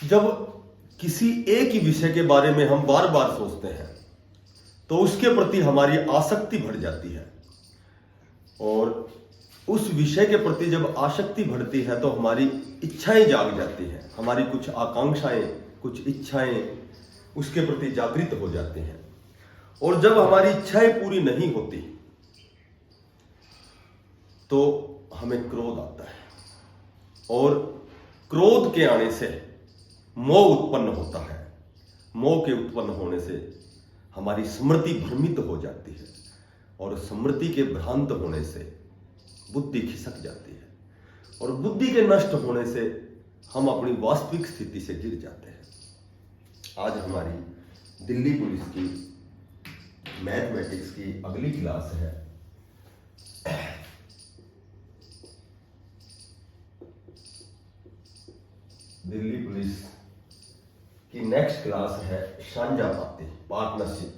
जब किसी एक ही विषय के बारे में हम बार बार सोचते हैं तो उसके प्रति हमारी आसक्ति बढ़ जाती है, और उस विषय के प्रति जब आसक्ति बढ़ती है तो हमारी इच्छाएं जाग जाती हैं, हमारी कुछ आकांक्षाएं, कुछ इच्छाएं उसके प्रति जागृत हो जाती हैं। और जब हमारी इच्छाएं पूरी नहीं होती तो हमें क्रोध आता है, और क्रोध के आने से मोह उत्पन्न होता है। मोह के उत्पन्न होने से हमारी स्मृति भ्रमित हो जाती है, और स्मृति के भ्रांत होने से बुद्धि खिसक जाती है, और बुद्धि के नष्ट होने से हम अपनी वास्तविक स्थिति से गिर जाते हैं। आज हमारी दिल्ली पुलिस की मैथमेटिक्स की अगली क्लास है। दिल्ली पुलिस की नेक्स्ट क्लास है सांझापाती, पार्टनरशिप।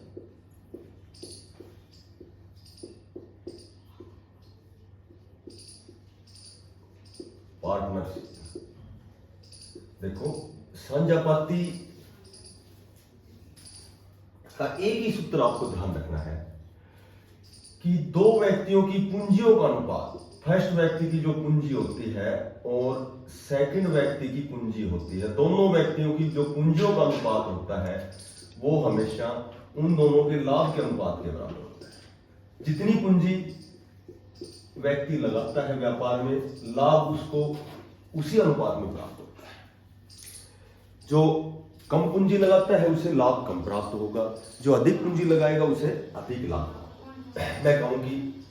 देखो, सांझापाती का एक ही सूत्र आपको ध्यान रखना है कि दो व्यक्तियों की पूंजियों का अनुपात, फर्स्ट व्यक्ति की जो पूंजी होती है और सेकंड व्यक्ति की पूंजी होती है, दोनों व्यक्तियों की जो पूंजियों का अनुपात होता है वो हमेशा उन दोनों के लाभ के अनुपात के बराबर होता है। जितनी पूंजी व्यक्ति लगाता है व्यापार में, लाभ उसको उसी अनुपात में प्राप्त होता है। जो कम पूंजी लगाता है उसे लाभ कम प्राप्त होगा, जो अधिक पूंजी लगाएगा उसे अधिक लाभ होगा। मैं कहूं कि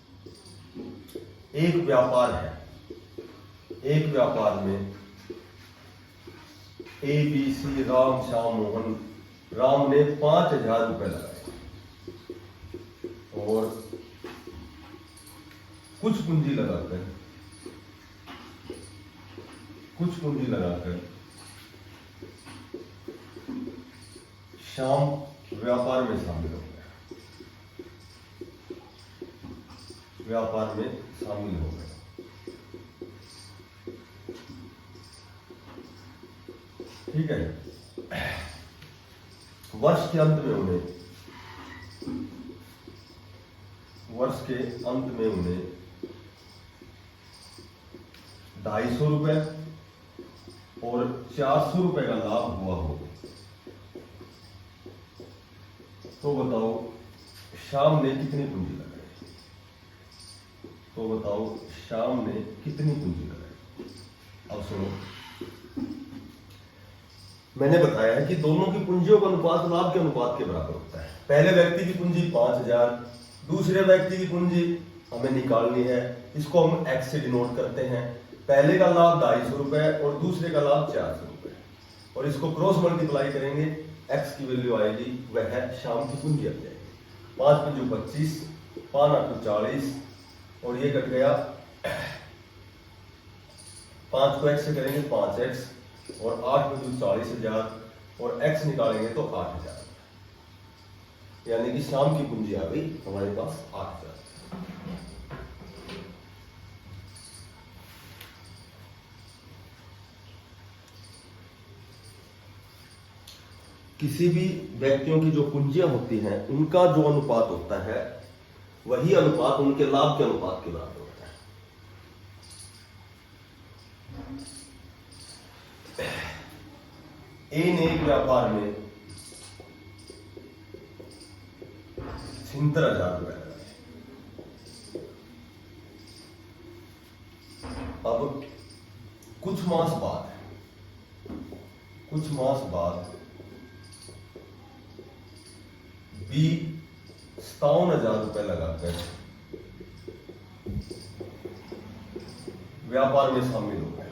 एक व्यापार है, एक व्यापार में ABC, राम, श्याम, मोहन। राम ने 5,000 रुपए लगाए और कुछ पूंजी लगाकर श्याम व्यापार में शामिल हो गया, ठीक है। वर्ष के अंत में उन्हें 250 रुपए और 400 रुपए का लाभ हुआ हो, तो बताओ श्याम ने कितनी पूंजी लगाई? अब सुनो, मैंने बताया है कि दोनों की पूंजियों का अनुपात लाभ के अनुपात के बराबर होता है। पहले व्यक्ति की पूंजी 5,000, दूसरे व्यक्ति की पूंजी हमें निकालनी है, इसको हम x से डिनोट करते हैं। पहले का लाभ 250 रुपए और दूसरे का लाभ 400 रुपए, और इसको क्रॉस मल्टीप्लाई करेंगे, x की वैल्यू आएगी, वह है श्याम की पूंजी आ जाएगी। 5 पंजू 25, 5 8 40, और ये कट गया। 5 को x से करेंगे 5x, और 8 पंजू 40,000, और x निकालेंगे तो 8,000, यानी कि श्याम की पूंजी आ गई हमारे पास 8,000। किसी भी व्यक्तियों की जो पूंजियां होती हैं उनका जो अनुपात होता है वही अनुपात उनके लाभ के अनुपात के बराबर होता है। ए ने एक व्यापार में 76,000 रुपए लगाए। अब कुछ मास बाद बी 57,000 रुपए लगाकर व्यापार में शामिल हो गया।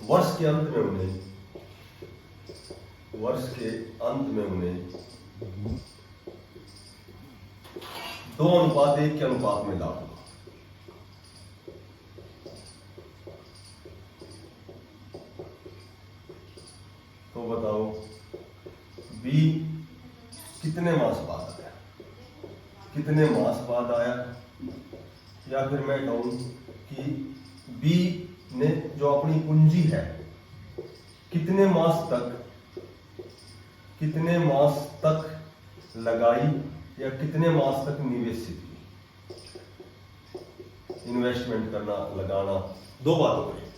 वर्ष के अंत में उन्हें 2:1 के अनुपात में लाभ हुआ। तो बताओ बी कितने मास बाद आया? या फिर मैं कहूं कि बी ने जो अपनी पूंजी है कितने मास तक लगाई या कितने मास तक निवेशित की। इन्वेस्टमेंट करना, लगाना, दो बातों में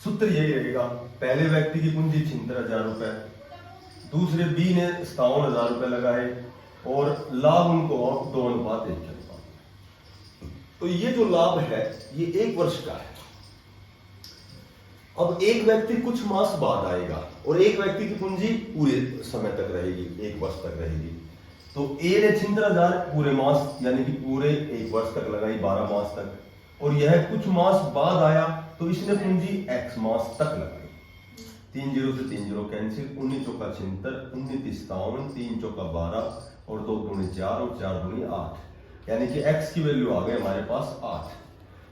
सूत्र यही रहेगा। पहले व्यक्ति की पूंजी 76,000 रुपए, दूसरे बी ने 57,000 रुपए लगाए और लाभ उनको 2:1 के अनुपात। तो ये जो लाभ है ये 1 वर्ष का है। अब एक व्यक्ति कुछ मास बाद आएगा और एक व्यक्ति की पूंजी पूरे समय तक रहेगी, 1 वर्ष तक रहेगी। तो ए ने 76,000 पूरे मास यानी कि पूरे 1 वर्ष तक लगाई, 12 मास तक, और यह कुछ मास बाद आया तो इसने पूंजी x मास तक लगाई। 3 0 से 3 0 कैंसिल, 19 चौका 76, 19 57, 3 चौका 12 और 2 दूनी 4 और 4 दूनी 8, यानी कि x की वैल्यू आ गई हमारे पास 8।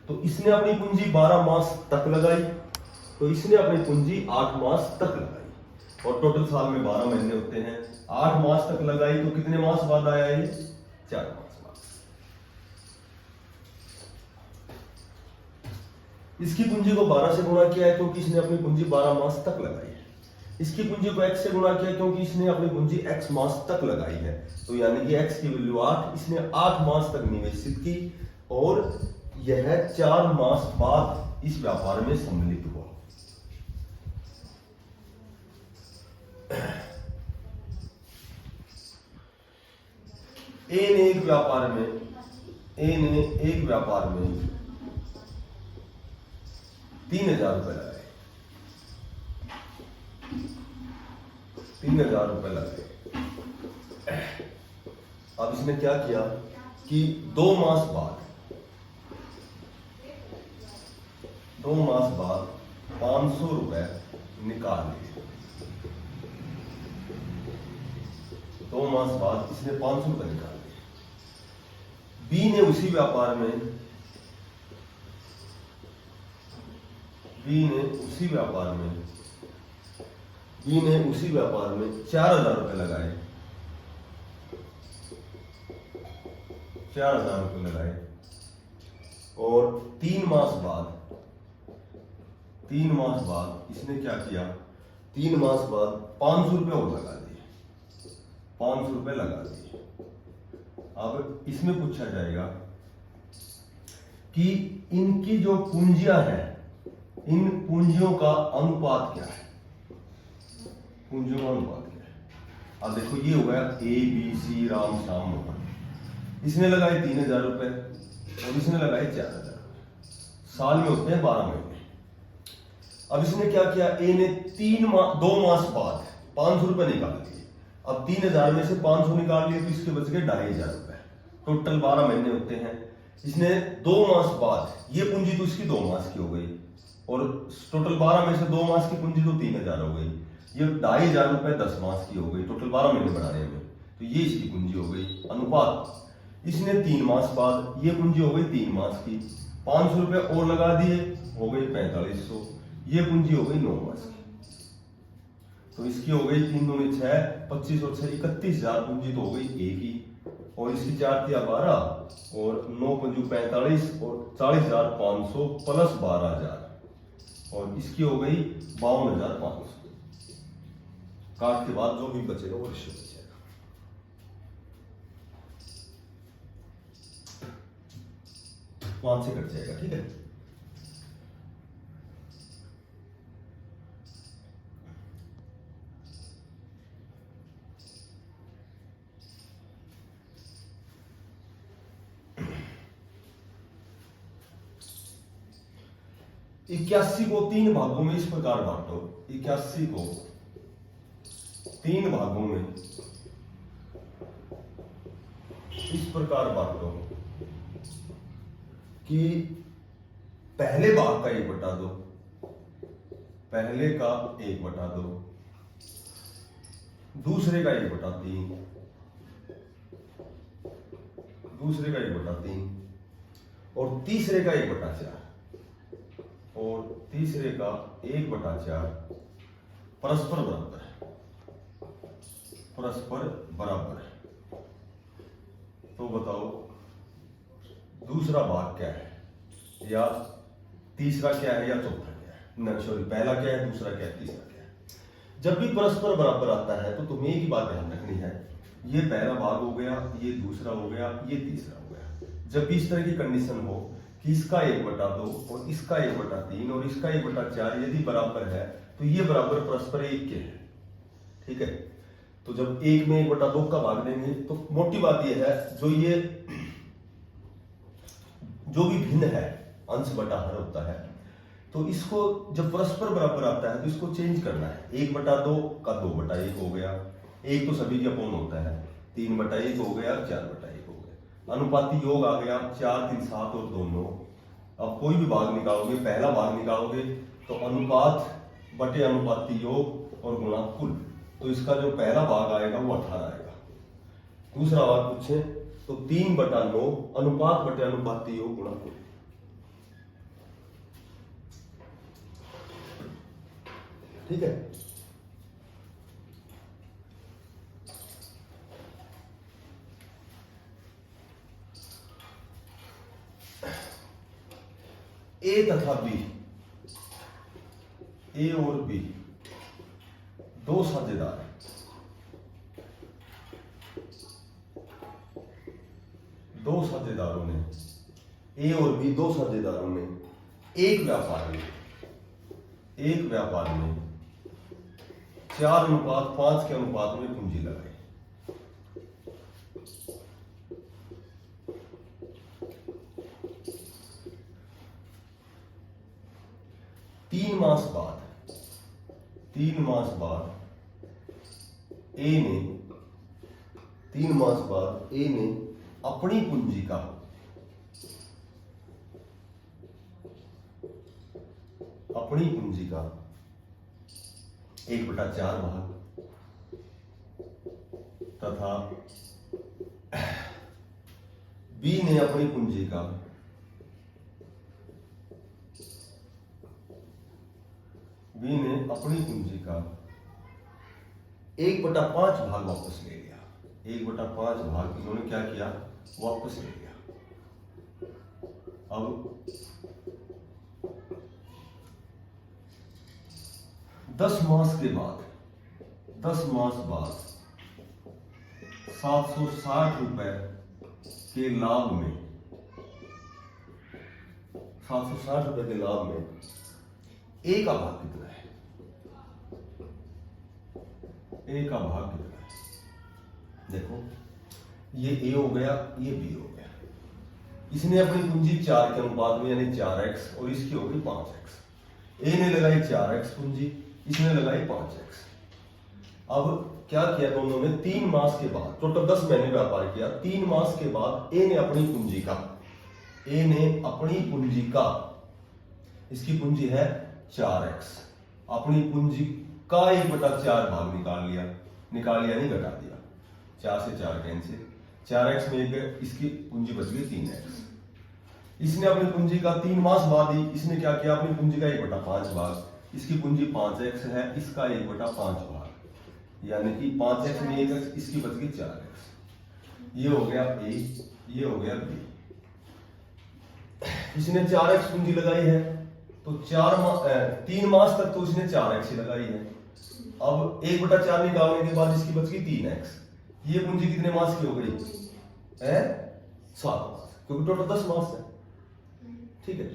तो इसने अपनी पूंजी 12 मास तक लगाई, तो इसने अपनी पूंजी 8 मास तक लगाई और टोटल साल में 12 महीने होते हैं। 8 मास तक लगाई तो कितने मास बाद आया ये? 4 मास बाद। इसकी पूंजी को 12 से गुणा किया है क्योंकि इसने अपनी पूंजी 12 मास तक लगाई है। इसकी पूंजी को x से गुणा किया क्योंकि इसने अपनी पूंजी x मास तक लगाई है। तो यानी कि x की वैल्यू 8, इसने 8 मास तक निवेशित की और यह 4 मास बाद इस व्यापार में सम्मिलित हुआ। ए ने एक व्यापार में 3,000 रुपए लगाए, 3,000 रुपए लगाए। अब इसने क्या किया कि 2 मास बाद 500 रुपए निकाल लिए। 2 मास बाद इसने 500 रुपए निकाल लिए। बी ने उसी व्यापार में 4,000 रुपए लगाए, 4,000 रुपए लगाए और 3 मास बाद इसने क्या किया? 3 मास बाद 500 रुपए और लगा दिए, 500 रुपए लगा दिए। अब इसमें पूछा जाएगा कि इनकी जो पूंजियां हैं, इन पूंजियों का अनुपात क्या है? पूंजियों का अनुपात क्या है? अब देखो ये हो गया A B C Ram Shyam Mohan. इसने लगाए 3,000 रुपए और इसने लगाए 4,000 रुपए। साल में होते हैं 12 महीने। अब इसने क्या किया? ए ने 2 मास बाद 500 रुपए निकाल लिए। अब 3,000 में से 500 निकाल लिए तो इसके बच गए 2,500 रुपए। टोटल 12 महीने होते हैं। इसने 2 मास बाद, ये पूंजी तो इसकी 2 मास की हो गई और टोटल 12 में से 2 मास की पूंजी तो 3,000 हो गई। ये 2,500 रुपए 10 मास की हो गई टोटल 12 महीने बनाने में। तो ये इसकी पूंजी हो गई। अनुपात, इसने 3 मास बाद, ये पूंजी हो गई 3 मास की, 500 रुपए और लगा दिए, हो गई 4500। ये पूंजी हो गई 9 मास की। तो इसकी हो गई 3 दूनी 6, 25 और 6 31,000 पूंजी तो हो गई ए की, और इसकी 4 थी 12 और 9 पंजू 45 और 40,500 प्लस 12,000 और इसकी हो गई 52,500। काट के बाद जो भी बचेगा वो रेशियो बचेगा। वहां से कट जाएगा, ठीक है। इक्यासी को 3 भागों में इस प्रकार बांटो। 81 को 3 भागों में इस प्रकार बांटो कि पहले भाग का 1/2, पहले का 1/2, दूसरे का 1/3, दूसरे का 1/3 और तीसरे का 1/4 और तीसरे का 1/4 परस्पर बराबर है, परस्पर बराबर है। तो बताओ दूसरा भाग क्या है, या तीसरा क्या है, या चौथा क्या है, नहीं सॉरी, पहला क्या है, दूसरा क्या है, तीसरा क्या है। जब भी परस्पर बराबर आता है तो तुम्हें एक ही बात ध्यान रखनी है, ये पहला भाग हो गया, ये दूसरा हो गया, ये तीसरा हो गया। जब भी इस तरह की कंडीशन हो कि इसका 1/2 और इसका 1/3 और इसका 1/4 यदि बराबर है तो ये बराबर परस्पर एक के हैं, ठीक है। तो जब एक में 1/2 का भाग देंगे तो मोटी बात यह है, जो भी भिन्न है, अंश बटा हर होता है, तो इसको जब परस्पर बराबर आता है तो इसको चेंज करना है। 1/2 का 2/1 हो गया, एक तो सभी के अपोन होता है, 3/1 हो गया, 4/1 हो गया, अनुपाती योग आ गया, 4 3 7 और 2 9। अब कोई भी भाग निकालोगे, पहला भाग निकालोगे तो अनुपात बटे अनुपाती योग और गुणा कुल, तो इसका जो पहला भाग आएगा वो 18 आएगा। दूसरा भाग पूछे तो 3/9 अनुपात बटे अनुपाती योग गुणा कुल। ठीक है, ए तथा बी, ए और बी दो साझेदार हैं, दो साझेदारों ने, ए और बी दो साझेदारों ने एक व्यापार में 4:5 के अनुपात में पूंजी लगाई। तीन मास बाद ए ने अपनी पूंजी का 1/4 भाग तथा बी ने अपनी पूंजी का 1/5 भाग वापस ले लिया। 1/5 भाग इन्होंने क्या किया, वापस ले लिया। अब 10 मास बाद 760 रुपए के लाभ में, 760 रुपए के लाभ में ए का भाग कितना है, ए का भाग कितना है। देखो ये ए हो गया, ये बी हो गया। इसने अपनी पूंजी 4 के अनुपात में यानी 4x और इसकी हो गई 5x। ए ने लगाई 4x पूंजी, इसने लगाई 5x। अब क्या किया दोनों ने, 3 मास के बाद, टोटल 10 महीने व्यापार किया। 3 मास के बाद ए ने अपनी पूंजी का इसकी पूंजी है 4x, अपनी पूंजी का 1/4 भाग निकाल लिया नहीं घटा दिया, 4 से 4 कैंसिल, 4x में एक इसकी पूंजी बच गई 3x। इसने अपनी पूंजी का 3 मास बाद ही इसने क्या किया, अपनी पूंजी का 1/5 भाग, इसकी पूंजी 5x है, इसका 1/5 भाग, यानी कि 5x में 1x, इसकी बच गई 4x। ये हो गया ए, ये हो गया बी। इसने 4x पूंजी लगाई है तो 3 मास तक तो इसने 4x ही लगाई है। अब 1/4 निकालने के बाद इसकी बच गई 3x। ये पूंजी कितने मास की हो गई है, 7 मास, क्योंकि टोटल 10 मास है। ठीक है,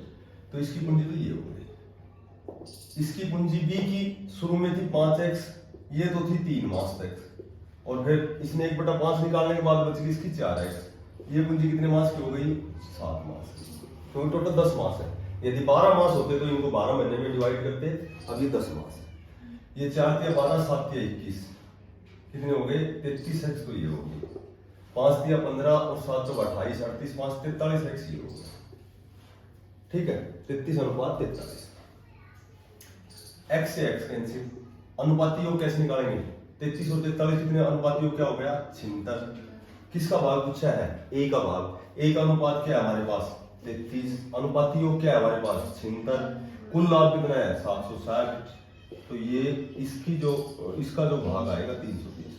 तो इसकी पूंजी तो ये हो गई। इसकी पूंजी बी की शुरू में थी 5x, ये तो थी 3 मास तक, और फिर इसने 1/5 निकालने के बाद बच गई इसकी 4x। ये पूंजी कितने मास की हो गई, 7 मास, क्योंकि टोटल 10 मास है। यदि 12 मास होते तो इनको 12 महीने में डिवाइड करते, अब ये 10 मास है। ये 4 के 12, 7 के 21, कितने हो गए 33x, तो ये हो गई 5 दिया 15 और 7 तो 28, 38 5 43x ये हो गया। ठीक है, 33:43। x से x कैंसिल, अनुपाती योग कैसे निकालेंगे, 33 और 43 कितने, अनुपाती योग क्या हो गया 76। किसका भाग पूछा है, a का भाग। a का अनुपात क्या है हमारे पास 33, अनुपाती योग क्या है हमारे पास 76, कुल लाभ कितना है 760। तो ये इसका जो भाग आएगा 330।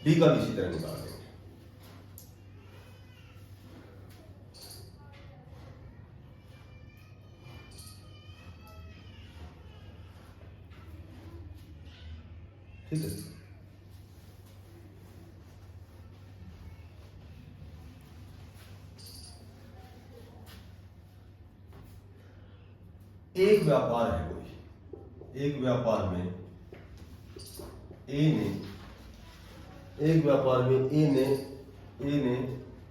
बी का भी इसी तरह निकाल देंगे। ठीक है। एक व्यापार है कोई, एक व्यापार में ए ने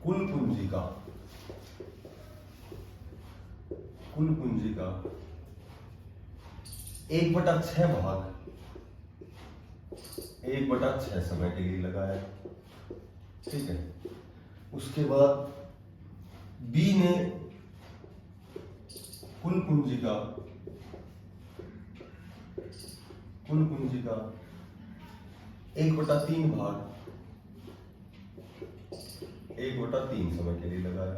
कुल पूंजी का 1/6 भाग 1/6 समय के लिए लगाया, ठीक है। उसके बाद बी ने कुल पूंजी का 1/3 भाग 1/3 समय के लिए लगाया।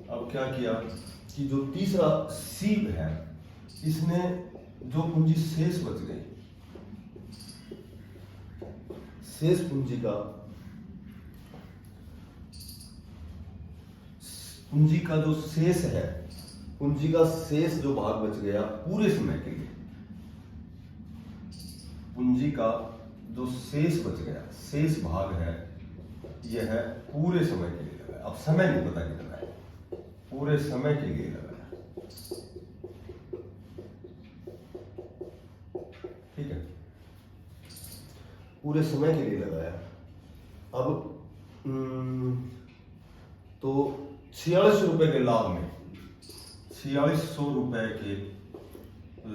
अब क्या किया कि जो तीसरा सीब है, इसने जो पूंजी शेष बच गई, शेष पूंजी का जो शेष है, पूंजी का शेष जो भाग बच गया पूरे समय के लिए, पूंजी का जो शेष बच गया, शेष भाग है, यह है पूरे समय के लिए लगाया। अब समय नहीं पता कितना है, पूरे समय के लिए लगाया, ठीक है, पूरे समय के लिए लगाया। अब तो 4600 रुपए के लाभ में, 4600 रुपए के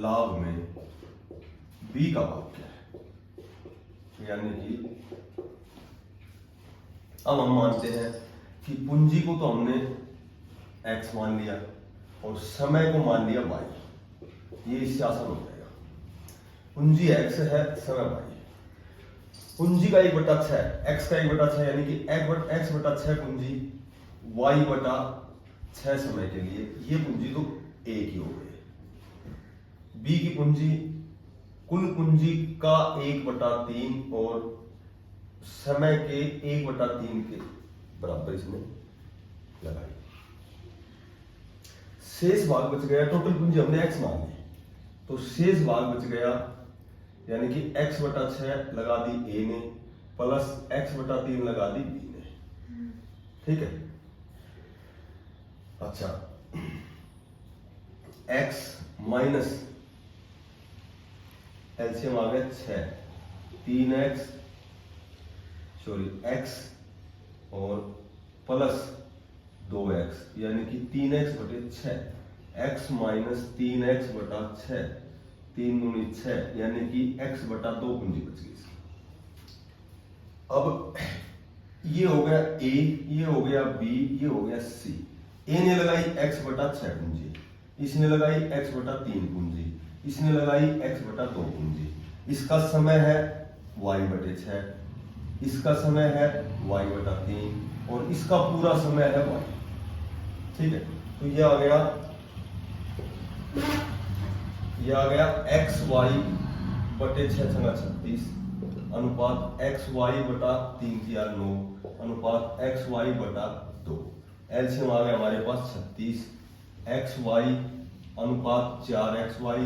लाभ में बी का भाग क्या है, यानी कि अब हम मानते हैं कि पूंजी को तो हमने एक्स मान लिया और समय को मान लिया वाई, ये इससे आसान हो जाएगा। पूंजी एक्स है, समय वाई। पूंजी का 1/6, एक्स का 1/6 यानी कि x/6 पूंजी y/6 समय के लिए, ये पूंजी तो एक ही हो गई। बी की पूंजी कुल पूंजी का 1/3 और समय के 1/3 के बराबर इसमें लगाई। शेष भाग बच गया, टोटल पूंजी हमने x मान ली, तो शेष भाग बच गया यानी कि x/6 लगा दी ए ने प्लस x/3 लगा दी बी ने, ठीक है। अच्छा, x माइनस एलसीएम आ गया 6, 3x x और प्लस 2x यानी कि 3x/6, x माइनस 3x/6, 3 दूनी 6 यानी कि x/2 पूंजी बच गई। अब ये हो गया ए, ये हो गया बी, ये हो गया सी। ए ने लगाई x/6 पूंजी, इसने लगाई x/3 पूंजी, इसने लगाई x/2 पूंजी। इसका समय है y/6, इसका समय है y/3 और इसका पूरा समय है y, ठीक है। तो ये आ गया xy/6 36 अनुपात xy/3 अनुपात xy/2। एलसीएम आ गया हमारे पास 36, xy अनुपात 4xy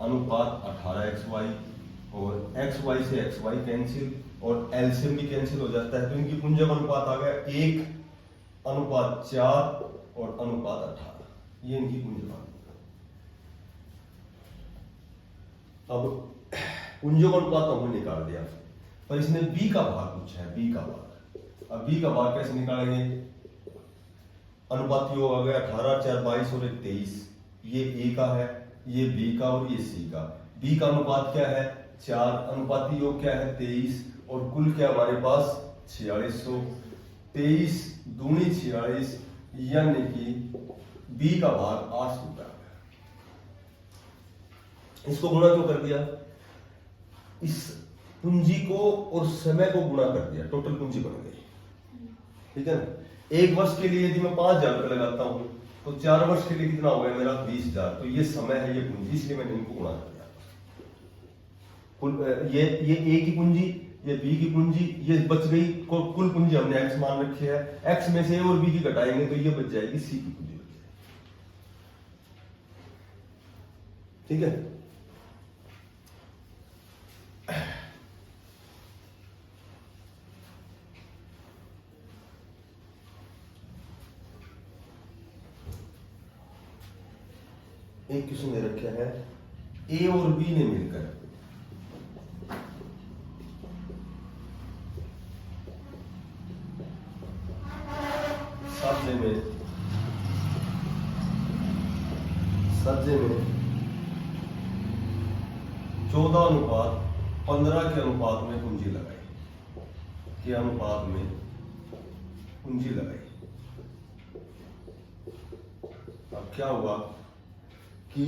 अनुपात 18xy और xy से xy कैंसिल और एलसीएम भी कैंसिल हो जाता है, तो इनकी पूंजी का अनुपात आ गया 1/4 और अनुपात 18, ये इनकी पूंजी का। अब पूंजियों का अनुपात तो हमने निकाल दिया, पर इसने बी का भाग पूछा है, बी का भाग। अब बी का भाग कैसे निकालेंगे, अनुपात योग आ गया 18, 4, 22 और 1 23, ये ए का है, ये बी का और ये सी का। बी का अनुपात क्या है 4, अनुपाती योग क्या है 23 और कुल क्या हमारे पास 4600, 23 दूनी 46 यानी कि बी का भाग 800 रुपया। इसको गुणा क्यों कर दिया, इस पूंजी को और समय को गुणा कर दिया, टोटल पूंजी बन गई, ठीक है ना। एक वर्ष के लिए यदि मैं 5000 रुपये लगाता हूं तो 4 वर्ष के लिए कितना हो गया मेरा 20000, तो ये समय है, ये पूंजी, इसलिए मैंने इनको गुणा कर दिया। ये ए की पूंजी, ये बी की पूंजी, ये बच गई, कुल पूंजी हमने एक्स मान रखी है, एक्स में से ए और बी की घटाएंगे तो ये बच जाएगी सी की पूंजी बच जाएगी, ठीक है। एक क्वेश्चन दे रखा है ए और बी ने मिलकर सब्जे में 14:15 के अनुपात में पूंजी लगाई, के अनुपात में पूंजी लगाई। अब क्या हुआ कि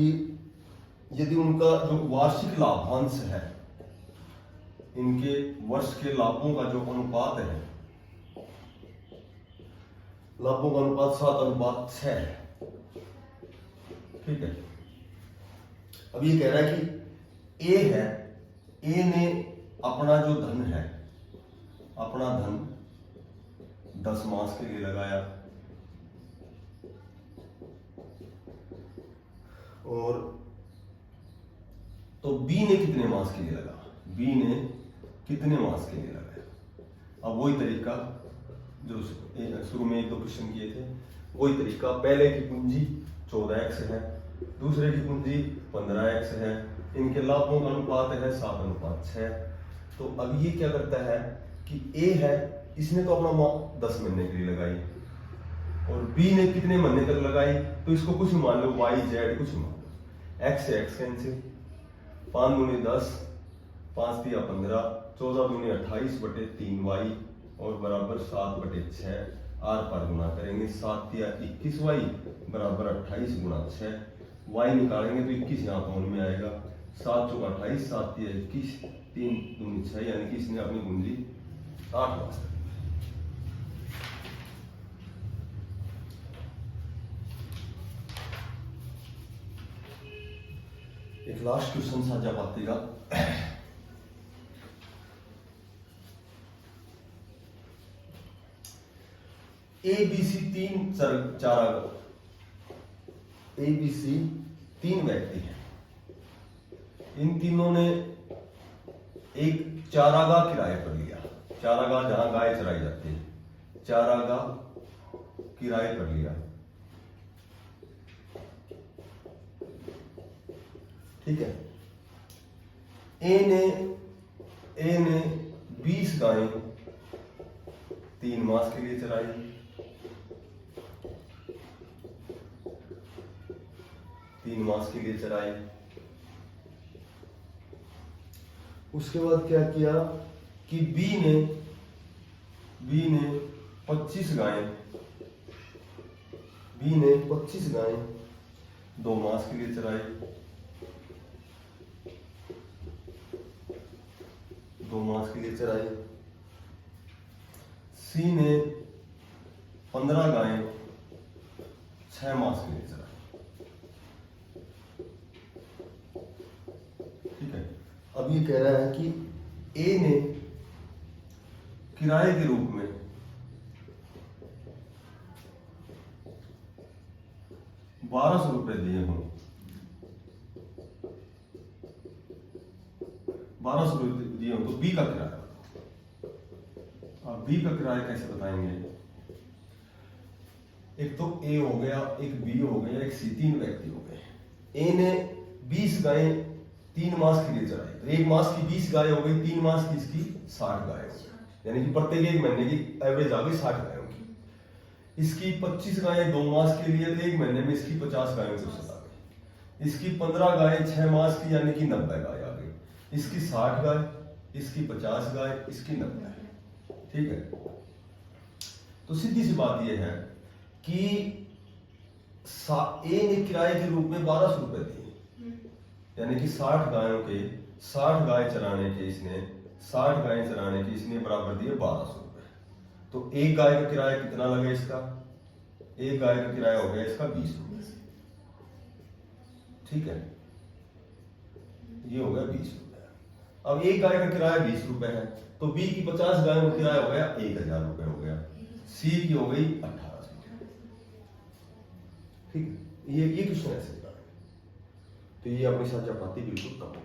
यदि उनका जो वार्षिक लाभांश है, इनके वर्ष के लाभों का जो अनुपात है, लाभों का अनुपात 7:6 है। ठीक है। अब ये कह रहा है कि ए है, ए ने अपना जो धन है, अपना धन 10 मास के लिए लगाया और तो बी ने कितने मास के लिए लगा, बी ने कितने मास के लिए लगाया। अब वही तरीका जो शुरू में 1-2 क्वेश्चन किए थे, वही तरीका। पहले की पूंजी 14x है, दूसरे की पूंजी 15x है, इनके लाभों का अनुपात है 7:6। तो अब ये क्या करता है कि ए है, इसने तो अपना 10 महीने के लिए लगाई और बी ने कितने महीने तक लगाई, तो इसको कुछ मान लो, y z कुछ मान लो। x से x कैंसिल, 5 दूनी 10, 5 तिया 15, 14 दूनी 28/3y और बराबर 7/6। आर पर गुणा करेंगे, 7 तिया 21y बराबर 28 गुणा 6। y निकालेंगे तो 21 यहाँ कौन में आएगा, 7 चौका 28, 7 तिया 21, 3 दूनी 6, यानी कि इसने अपनी पूंजी 8 मास तक। एक लास्ट क्वेश्चन साझा पाती का ए बी सी 3 चारागाह, ए बी सी 3 व्यक्ति हैं, इन तीनों ने एक चारागाह किराए पर लिया। चारागाह जहां गाय चराई जाती है, चारागाह किराए पर लिया। ठीक है। ए ने 20 गायें 3 मास के लिए चराई, 3 मास के लिए चराई। उसके बाद क्या किया कि बी ने 25 गायें, बी ने 25 गायें 2 मास के लिए चराई, 2 मास के लिए चराई। सी ने 15 गायें 6 मास के लिए चराई। ठीक है। अब ये कह रहा है कि ए ने किराए के रूप में 1200 रुपए दिए हों, 1200 रुपए दिए हों, तो बी का किराया, अब बी का किराया कैसे बताएंगे। एक तो ए हो गया, एक बी हो गया, एक सी, 3 व्यक्ति हो गए। ए ने 20 गायें 3 मास के लिए चराई, तो 1 मास की 20 गाय हो गई, 3 मास की इसकी 60 गाय हो गई, यानी कि प्रत्येक 1 महीने की एवरेज आ गई 60 गायों की। इसकी 25 गायें 2 मास के लिए, तो 1 महीने में इसकी 50 गायों की औसत आ गई। इसकी 15 गायें 6 मास की, यानी कि 90 गाय आ गई। इसकी 60 गाय, इसकी 50 गाय, इसकी 90 गाय। ठीक है। तो सीधी सी बात यह है कि ए ने किराए के रूप में 1200 रुपए दिए, यानी कि 60 गायों के 60 गाय चराने के इसने 60 गायें चराने के इसने बराबर दिए 1200 रुपए। तो एक गाय का किराया कितना लगे इसका, एक गाय का किराया हो गया इसका 20 रुपए। ठीक है, ये हो गया 20 रुपए। अब एक गाय का किराया 20 रुपए है, तो बी की 50 गायों का किराया हो गया 1000 रुपए हो गया, सी की हो गई 1800। ठीक, ये क्वेश्चन ऐसे का है। तो ये अपनी साझा पाती बिल्कुल कम है।